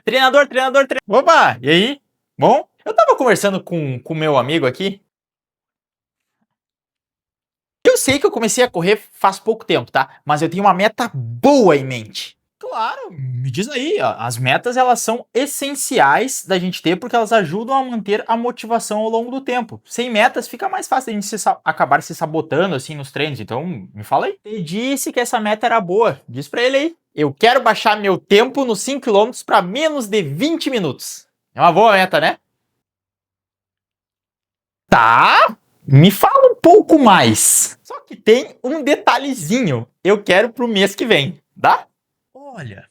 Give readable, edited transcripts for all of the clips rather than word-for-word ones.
Treinador. Opa, e aí? Bom, eu tava conversando com meu amigo aqui. Eu sei que eu comecei a correr faz pouco tempo, tá? Mas eu tenho uma meta boa em mente. Claro, me diz aí, ó, as metas elas são essenciais da gente ter porque elas ajudam a manter a motivação ao longo do tempo. Sem metas fica mais fácil a gente acabar se sabotando assim nos treinos, então me fala aí. Ele disse que essa meta era boa, diz pra ele aí. Eu quero baixar meu tempo nos 5 quilômetros para menos de 20 minutos. É uma boa meta, né? Tá, me fala um pouco mais. Só que tem um detalhezinho. Eu quero pro mês que vem, tá? Olha,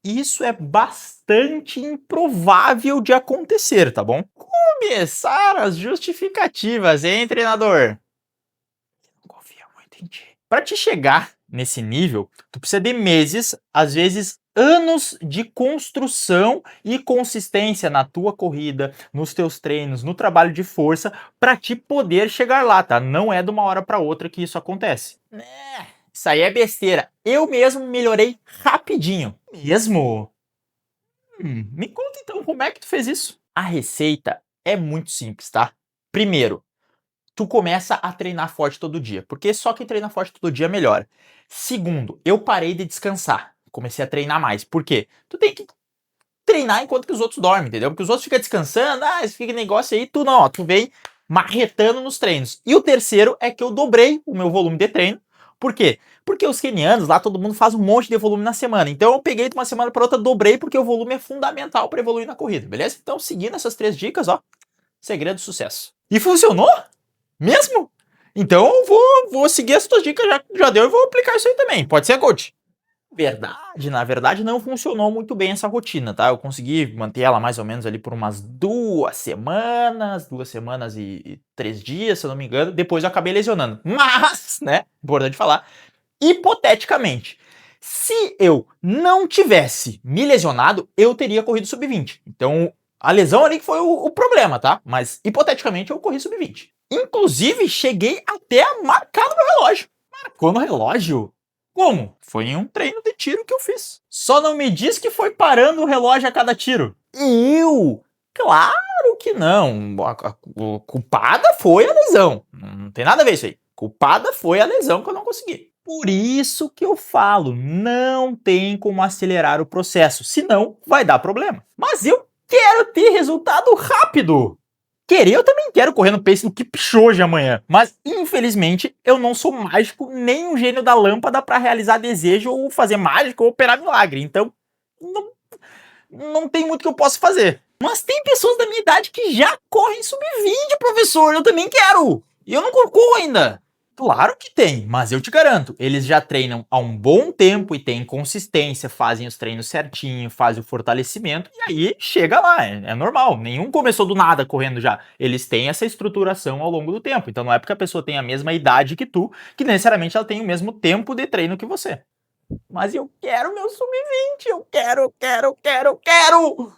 isso é bastante improvável de acontecer, tá bom? Começar as justificativas, hein, treinador? Não confia muito em ti. Para te chegar nesse nível, tu precisa de meses, às vezes anos de construção e consistência na tua corrida, nos teus treinos, no trabalho de força, para te poder chegar lá, tá? Não é de uma hora para outra que isso acontece. Isso aí é besteira. Eu mesmo melhorei rapidinho. Mesmo? Me conta então como é que tu fez isso. A receita é muito simples, tá? Primeiro, tu começa a treinar forte todo dia, porque só quem treina forte todo dia melhora. Segundo, eu parei de descansar, comecei a treinar mais. Por quê? Tu tem que treinar enquanto que os outros dormem, entendeu? Porque os outros ficam descansando, esse fica negócio aí, tu não, ó, tu vem marretando nos treinos. E o terceiro é que eu dobrei o meu volume de treino. Por quê? Porque os quenianos lá, todo mundo faz um monte de volume na semana. Então eu peguei de uma semana para outra, dobrei, porque o volume é fundamental para evoluir na corrida, beleza? Então, seguindo essas 3 dicas, ó, segredo do sucesso. E funcionou? Mesmo? Então eu vou seguir as tuas dicas, já deu, e vou aplicar isso aí também. Pode ser, coach? Na verdade não funcionou muito bem essa rotina, tá? Eu consegui manter ela mais ou menos ali por umas 2 semanas e 3 dias, se eu não me engano. Depois eu acabei lesionando. Mas, né, importante falar, hipoteticamente, se eu não tivesse me lesionado, eu teria corrido sub-20. Então, a lesão ali que foi o problema, tá? Mas, hipoteticamente, eu corri sub-20. Inclusive, cheguei até a marcar no meu relógio. Marcou no relógio? Como? Foi em um treino de tiro que eu fiz. Só não me diz que foi parando o relógio a cada tiro. E eu? Claro que não. A culpada foi a lesão. Não tem nada a ver isso aí. Culpada foi a lesão que eu não consegui. Por isso que eu falo, não tem como acelerar o processo, senão vai dar problema. Mas eu quero ter resultado rápido. Querer, eu também quero correr no pace do Kipchoge amanhã, mas infelizmente eu não sou mágico nem um gênio da lâmpada para realizar desejo ou fazer mágica ou operar milagre, então não tem muito que eu possa fazer. Mas tem pessoas da minha idade que já correm sub-20, professor, eu também quero, e eu não corro ainda. Claro que tem, mas eu te garanto, eles já treinam há um bom tempo e têm consistência, fazem os treinos certinho, fazem o fortalecimento e aí chega lá, é normal. Nenhum começou do nada correndo já. Eles têm essa estruturação ao longo do tempo. Então não é porque a pessoa tem a mesma idade que tu, que necessariamente ela tem o mesmo tempo de treino que você. Mas eu quero meu sub-20, eu quero!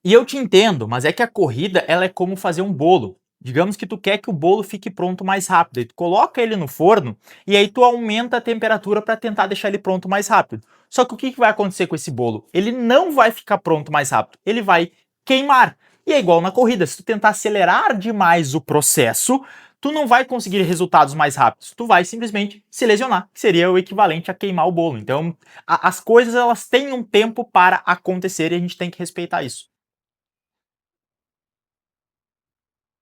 E eu te entendo, mas é que a corrida ela é como fazer um bolo. Digamos que tu quer que o bolo fique pronto mais rápido, aí tu coloca ele no forno e aí tu aumenta a temperatura para tentar deixar ele pronto mais rápido. Só que o que vai acontecer com esse bolo? Ele não vai ficar pronto mais rápido, ele vai queimar. E é igual na corrida, se tu tentar acelerar demais o processo, tu não vai conseguir resultados mais rápidos, tu vai simplesmente se lesionar, que seria o equivalente a queimar o bolo. Então, as coisas elas têm um tempo para acontecer e a gente tem que respeitar isso.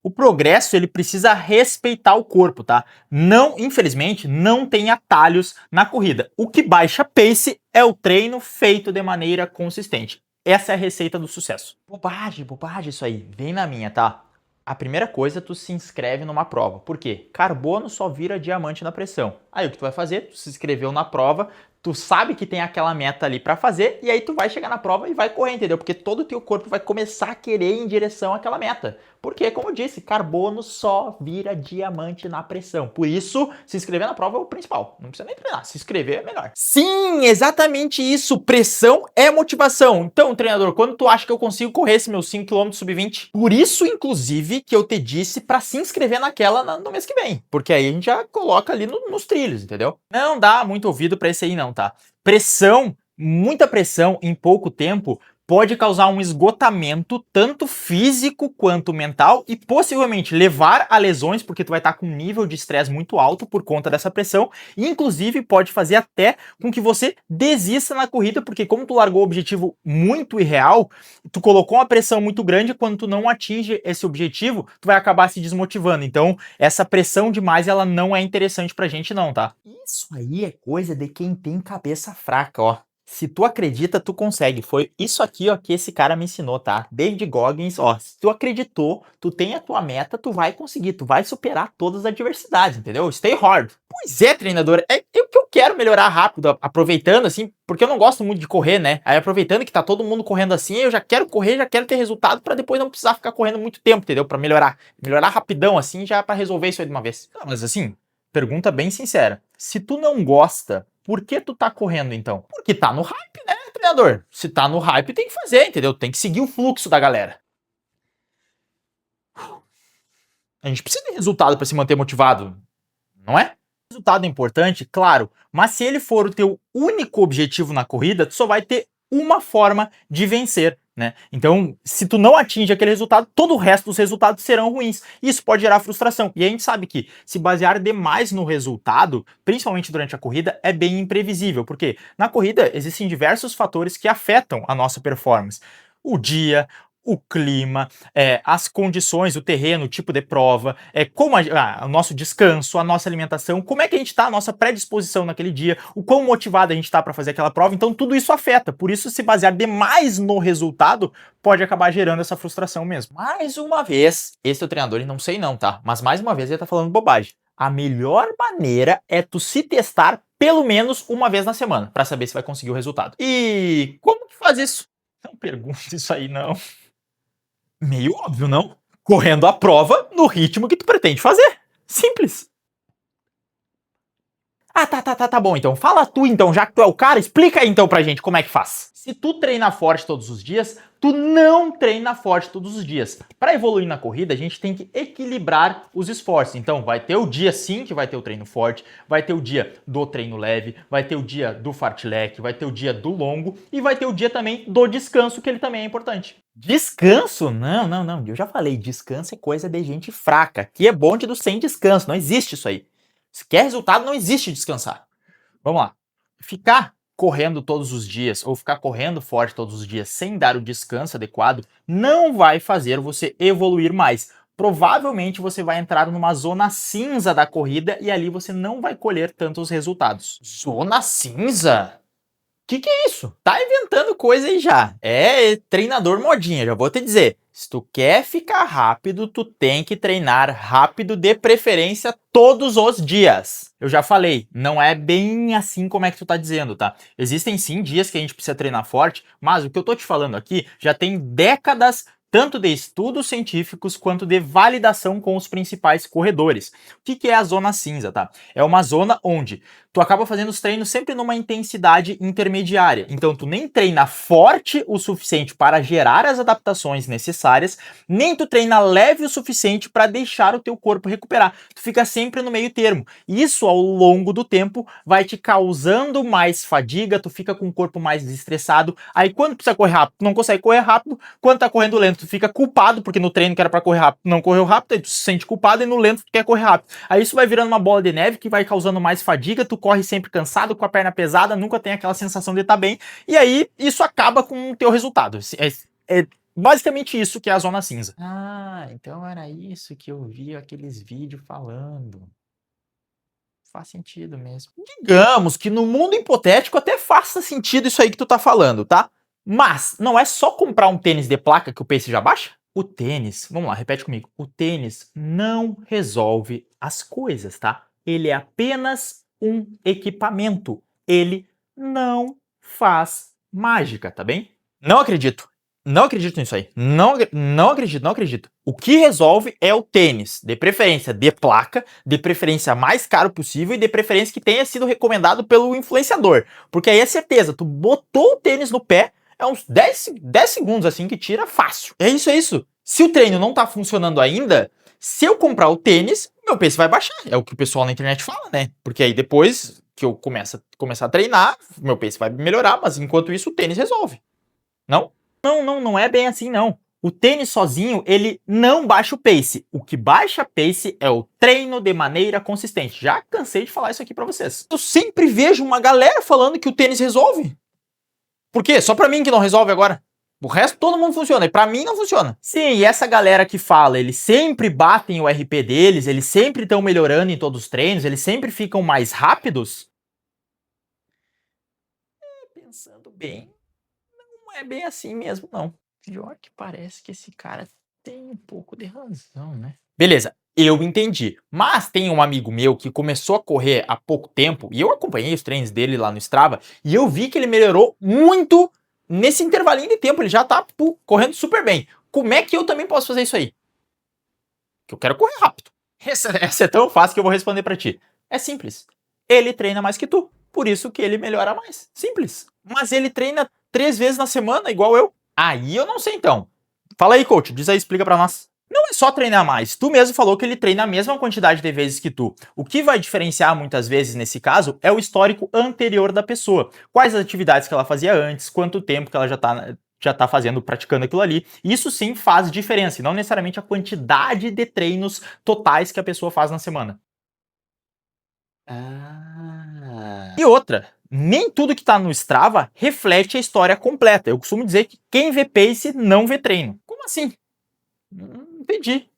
O progresso ele precisa respeitar o corpo, tá? Não, infelizmente, não tem atalhos na corrida. O que baixa pace é o treino feito de maneira consistente. Essa é a receita do sucesso. Bobagem isso aí. Vem na minha, tá? A primeira coisa, tu se inscreve numa prova. Por quê? Carbono só vira diamante na pressão. Aí o que tu vai fazer? Tu se inscreveu na prova, tu sabe que tem aquela meta ali para fazer e aí tu vai chegar na prova e vai correr, entendeu? Porque todo o teu corpo vai começar a querer ir em direção àquela meta. Porque, como eu disse, carbono só vira diamante na pressão. Por isso, se inscrever na prova é o principal. Não precisa nem treinar, se inscrever é melhor. Sim, exatamente isso. Pressão é motivação. Então, treinador, quando tu acha que eu consigo correr esse meu 5 km sub-20? Por isso, inclusive, que eu te disse para se inscrever naquela no mês que vem. Porque aí a gente já coloca ali nos trilhos, entendeu? Não dá muito ouvido para esse aí não, tá? Pressão, muita pressão em pouco tempo pode causar um esgotamento tanto físico quanto mental e possivelmente levar a lesões, porque tu vai estar com um nível de estresse muito alto por conta dessa pressão, e inclusive pode fazer até com que você desista na corrida, porque como tu largou o objetivo muito irreal, tu colocou uma pressão muito grande, quando tu não atinge esse objetivo, tu vai acabar se desmotivando. Então, essa pressão demais, ela não é interessante pra gente não, tá? Isso aí é coisa de quem tem cabeça fraca, ó. Se tu acredita, tu consegue. Foi isso aqui, ó, que esse cara me ensinou, tá? David Goggins, ó, se tu acreditou, tu tem a tua meta, tu vai conseguir, tu vai superar todas as adversidades, entendeu? Stay hard. Pois é, treinador, é o que eu quero melhorar rápido, aproveitando assim, porque eu não gosto muito de correr, né? Aí aproveitando que tá todo mundo correndo assim, eu já quero correr, já quero ter resultado pra depois não precisar ficar correndo muito tempo, entendeu? Pra melhorar rapidão assim, já pra resolver isso aí de uma vez. Não, mas assim, pergunta bem sincera. Se tu não gosta, por que tu tá correndo então? Porque tá no hype, né, treinador? Se tá no hype, tem que fazer, entendeu? Tem que seguir o fluxo da galera. A gente precisa de resultado para se manter motivado, não é? O resultado é importante, claro, mas se ele for o teu único objetivo na corrida, tu só vai ter uma forma de vencer, né? Então, se tu não atinge aquele resultado, todo o resto dos resultados serão ruins. Isso pode gerar frustração. E a gente sabe que se basear demais no resultado, principalmente durante a corrida, é bem imprevisível, porque na corrida existem diversos fatores que afetam a nossa performance. O dia, o clima, as condições, o terreno, o tipo de prova, como o nosso descanso, a nossa alimentação, como é que a gente está, a nossa predisposição naquele dia, o quão motivado a gente está para fazer aquela prova. Então tudo isso afeta. Por isso, se basear demais no resultado pode acabar gerando essa frustração mesmo. Mais uma vez, esse é o treinador e não sei não, tá? Mas mais uma vez ele tá falando bobagem. A melhor maneira é tu se testar pelo menos uma vez na semana para saber se vai conseguir o resultado. E como que faz isso? Não pergunta isso aí não. Meio óbvio, não? Correndo a prova no ritmo que tu pretende fazer. Simples. Ah, tá bom, então. Fala tu, então, já que tu é o cara, explica aí, então, pra gente como é que faz. Se tu treina forte todos os dias, tu não treina forte todos os dias. Para evoluir na corrida, a gente tem que equilibrar os esforços. Então, vai ter o dia sim que vai ter o treino forte, vai ter o dia do treino leve, vai ter o dia do fartlek, vai ter o dia do longo e vai ter o dia também do descanso, que ele também é importante. Descanso? Não. Eu já falei, descanso é coisa de gente fraca. Que é bonde do sem descanso, não existe isso aí. Se quer resultado, não existe descansar. Vamos lá. Ficar correndo todos os dias ou ficar correndo forte todos os dias sem dar o descanso adequado não vai fazer você evoluir mais. Provavelmente você vai entrar numa zona cinza da corrida e ali você não vai colher tantos resultados. Zona cinza? Que é isso? Tá inventando coisa aí já. É treinador modinha, já vou te dizer. Se tu quer ficar rápido, tu tem que treinar rápido, de preferência todos os dias. Eu já falei, não é bem assim como é que tu tá dizendo, tá? Existem sim dias que a gente precisa treinar forte, mas o que eu tô te falando aqui já tem décadas tanto de estudos científicos quanto de validação com os principais corredores. O que é a zona cinza, tá? É uma zona onde tu acaba fazendo os treinos sempre numa intensidade intermediária. Então tu nem treina forte o suficiente para gerar as adaptações necessárias, nem tu treina leve o suficiente para deixar o teu corpo recuperar. Tu fica sempre no meio termo. Isso ao longo do tempo vai te causando mais fadiga, tu fica com o corpo mais estressado. Aí quando precisa correr rápido, tu não consegue correr rápido. Quando tá correndo lento, tu fica culpado porque no treino que era para correr rápido, não correu rápido, aí tu se sente culpado e no lento tu quer correr rápido. Aí isso vai virando uma bola de neve que vai causando mais fadiga, tu corre sempre cansado, com a perna pesada, nunca tem aquela sensação de estar bem, e aí isso acaba com o teu resultado. É basicamente isso que é a zona cinza. Ah, então era isso que eu vi aqueles vídeos falando. Faz sentido mesmo. Digamos que no mundo hipotético até faça sentido isso aí que tu tá falando, tá? Mas não é só comprar um tênis de placa que o pace já baixa? O tênis, vamos lá, repete comigo. O tênis não resolve as coisas, tá? Ele é apenas um equipamento. Ele não faz mágica, tá bem? Não acredito. Não acredito nisso aí. Não acredito. O que resolve é o tênis, de preferência de placa, de preferência mais caro possível e de preferência que tenha sido recomendado pelo influenciador. Porque aí é certeza, tu botou o tênis no pé, é uns 10 segundos assim que tira fácil. É isso. Se o treino não tá funcionando ainda, se eu comprar o tênis, meu pace vai baixar. É o que o pessoal na internet fala, né? Porque aí depois que eu começar a treinar, meu pace vai melhorar, mas enquanto isso o tênis resolve. Não? Não é bem assim, não. O tênis sozinho, ele não baixa o pace. O que baixa pace é o treino de maneira consistente. Já cansei de falar isso aqui pra vocês. Eu sempre vejo uma galera falando que o tênis resolve. Por quê? Só pra mim que não resolve agora. O resto todo mundo funciona, e pra mim não funciona. Sim, e essa galera que fala, eles sempre batem o RP deles, eles sempre estão melhorando em todos os treinos, eles sempre ficam mais rápidos. Pensando bem, não é bem assim mesmo, não. Pior que parece que esse cara tem um pouco de razão, né? Beleza, eu entendi. Mas tem um amigo meu que começou a correr há pouco tempo, e eu acompanhei os treinos dele lá no Strava, e eu vi que ele melhorou muito nesse intervalinho de tempo. Ele já tá correndo super bem. Como é que eu também posso fazer isso aí? Que eu quero correr rápido. Essa é tão fácil que eu vou responder pra ti. É simples. Ele treina mais que tu, por isso que ele melhora mais. Simples. Mas ele treina 3 vezes na semana, igual eu. Aí eu não sei então. Fala aí, coach, diz aí, explica pra nós. Não é só treinar mais. Tu mesmo falou que ele treina a mesma quantidade de vezes que tu. O que vai diferenciar muitas vezes nesse caso é o histórico anterior da pessoa. Quais as atividades que ela fazia antes, quanto tempo que ela já tá fazendo, praticando aquilo ali. Isso sim faz diferença, e não necessariamente a quantidade de treinos totais que a pessoa faz na semana. E outra, nem tudo que tá no Strava reflete a história completa. Eu costumo dizer que quem vê pace não vê treino. Como assim? Não entendi.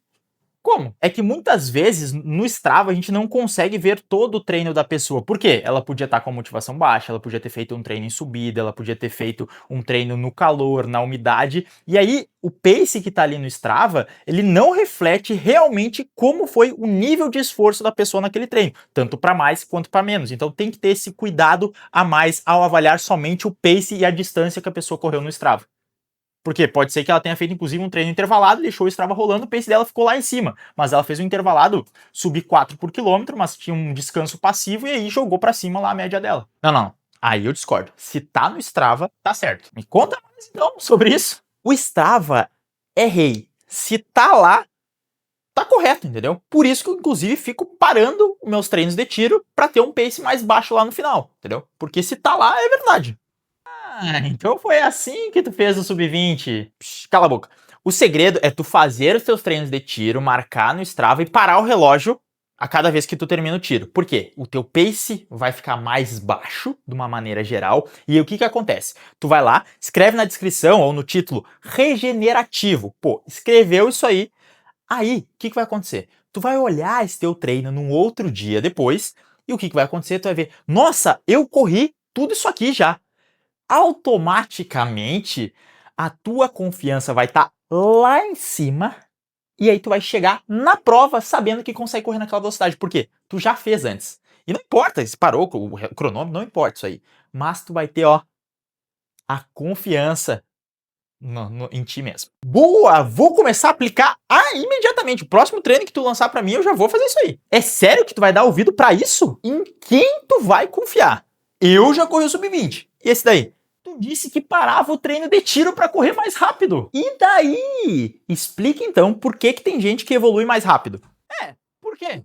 Como? É que muitas vezes no Strava a gente não consegue ver todo o treino da pessoa. Por quê? Ela podia estar com a motivação baixa, ela podia ter feito um treino em subida, ela podia ter feito um treino no calor, na umidade. E aí, o pace que está ali no Strava, ele não reflete realmente como foi o nível de esforço da pessoa naquele treino, tanto para mais quanto para menos. Então tem que ter esse cuidado a mais ao avaliar somente o pace e a distância que a pessoa correu no Strava. Porque pode ser que ela tenha feito, inclusive, um treino intervalado, deixou o Strava rolando, o pace dela ficou lá em cima. Mas ela fez um intervalado, subir 4 por quilômetro, mas tinha um descanso passivo e aí jogou pra cima lá a média dela. Não. Aí eu discordo. Se tá no Strava, tá certo. Me conta mais então sobre isso. O Strava é rei. Se tá lá, tá correto, entendeu? Por isso que eu, inclusive, fico parando os meus treinos de tiro pra ter um pace mais baixo lá no final, entendeu? Porque se tá lá, é verdade. Então foi assim que tu fez o sub-20. Cala a boca. O segredo é tu fazer os teus treinos de tiro, marcar no Strava e parar o relógio a cada vez que tu termina o tiro. Por quê? O teu pace vai ficar mais baixo, de uma maneira geral, e o que que acontece? Tu vai lá, escreve na descrição ou no título regenerativo. Pô, escreveu isso aí, o que que vai acontecer? Tu vai olhar esse teu treino num outro dia depois, e o que que vai acontecer? Tu vai ver, nossa, eu corri tudo isso aqui já. Automaticamente a tua confiança vai estar lá em cima e aí tu vai chegar na prova sabendo que consegue correr naquela velocidade. Por quê? Tu já fez antes. E não importa se parou o cronômetro, não importa isso aí. Mas tu vai ter, ó, a confiança em ti mesmo. Boa! Vou começar a aplicar imediatamente. O próximo treino que tu lançar pra mim, eu já vou fazer isso aí. É sério que tu vai dar ouvido pra isso? Em quem tu vai confiar? Eu já corri o sub-20. E esse daí? Tu disse que parava o treino de tiro pra correr mais rápido. E daí? Explica então por que tem gente que evolui mais rápido. Por quê?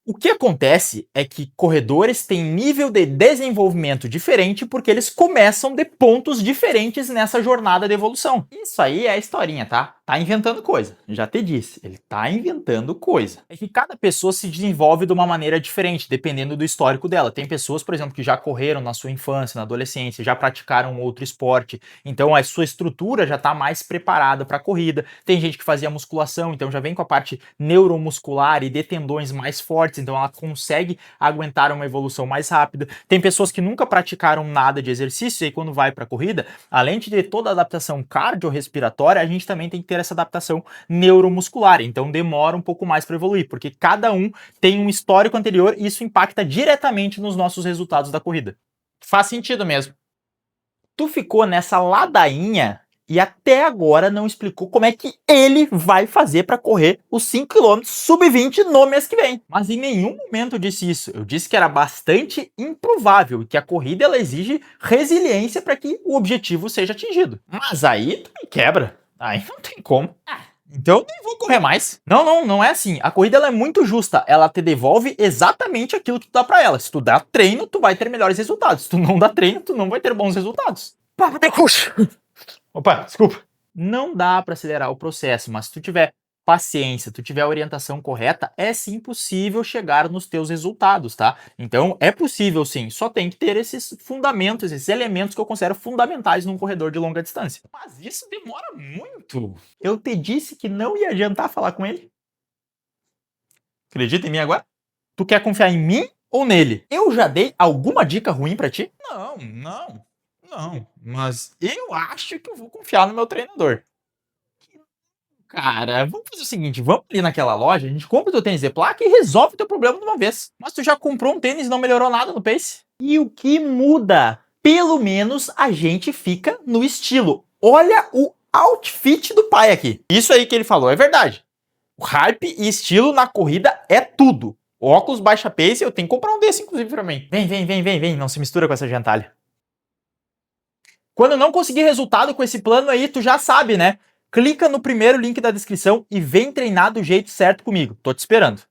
O que acontece é que corredores têm nível de desenvolvimento diferente porque eles começam de pontos diferentes nessa jornada de evolução. Isso aí é a historinha, tá? Tá inventando coisa. Já te disse, ele tá inventando coisa. É que cada pessoa se desenvolve de uma maneira diferente, dependendo do histórico dela. Tem pessoas, por exemplo, que já correram na sua infância, na adolescência, já praticaram outro esporte, então a sua estrutura já tá mais preparada para a corrida. Tem gente que fazia musculação, então já vem com a parte neuromuscular e de tendões mais fortes, então ela consegue aguentar uma evolução mais rápida. Tem pessoas que nunca praticaram nada de exercício e quando vai para a corrida, além de ter toda a adaptação cardiorrespiratória, a gente também tem que ter essa adaptação neuromuscular, então demora um pouco mais para evoluir, porque cada um tem um histórico anterior e isso impacta diretamente nos nossos resultados da corrida. Faz sentido mesmo. Tu ficou nessa ladainha e até agora não explicou como é que ele vai fazer para correr os 5 km sub-20 no mês que vem. Mas em nenhum momento eu disse isso. Eu disse que era bastante improvável e que a corrida ela exige resiliência para que o objetivo seja atingido. Mas aí tu me quebra. Aí não tem como. Então eu nem vou correr mais. Não é assim. A corrida ela é muito justa. Ela te devolve exatamente aquilo que tu dá pra ela. Se tu dá treino, tu vai ter melhores resultados. Se tu não dá treino, tu não vai ter bons resultados. Papo de coxa. Opa, desculpa. não dá para acelerar o processo, mas se tu tiver paciência, tu tiver a orientação correta, é sim possível chegar nos teus resultados, tá? Então é possível sim, só tem que ter esses fundamentos, esses elementos que eu considero fundamentais num corredor de longa distância. Mas isso demora muito. Eu te disse que não ia adiantar falar com ele. Acredita em mim agora? Tu quer confiar em mim ou nele? Eu já dei alguma dica ruim pra ti? Não. Mas eu acho que eu vou confiar no meu treinador. Cara, vamos fazer o seguinte, vamos ali naquela loja, a gente compra o teu tênis de placa e resolve o teu problema de uma vez. Mas tu já comprou um tênis e não melhorou nada no pace? E o que muda? Pelo menos a gente fica no estilo. Olha o outfit do pai aqui. Isso aí que ele falou é verdade. O hype e estilo na corrida é tudo. Óculos baixa pace, eu tenho que comprar um desse, inclusive, pra mim. Vem, não se mistura com essa gentalha. Quando não conseguir resultado com esse plano aí, tu já sabe, né? Clica no primeiro link da descrição e vem treinar do jeito certo comigo. Tô te esperando.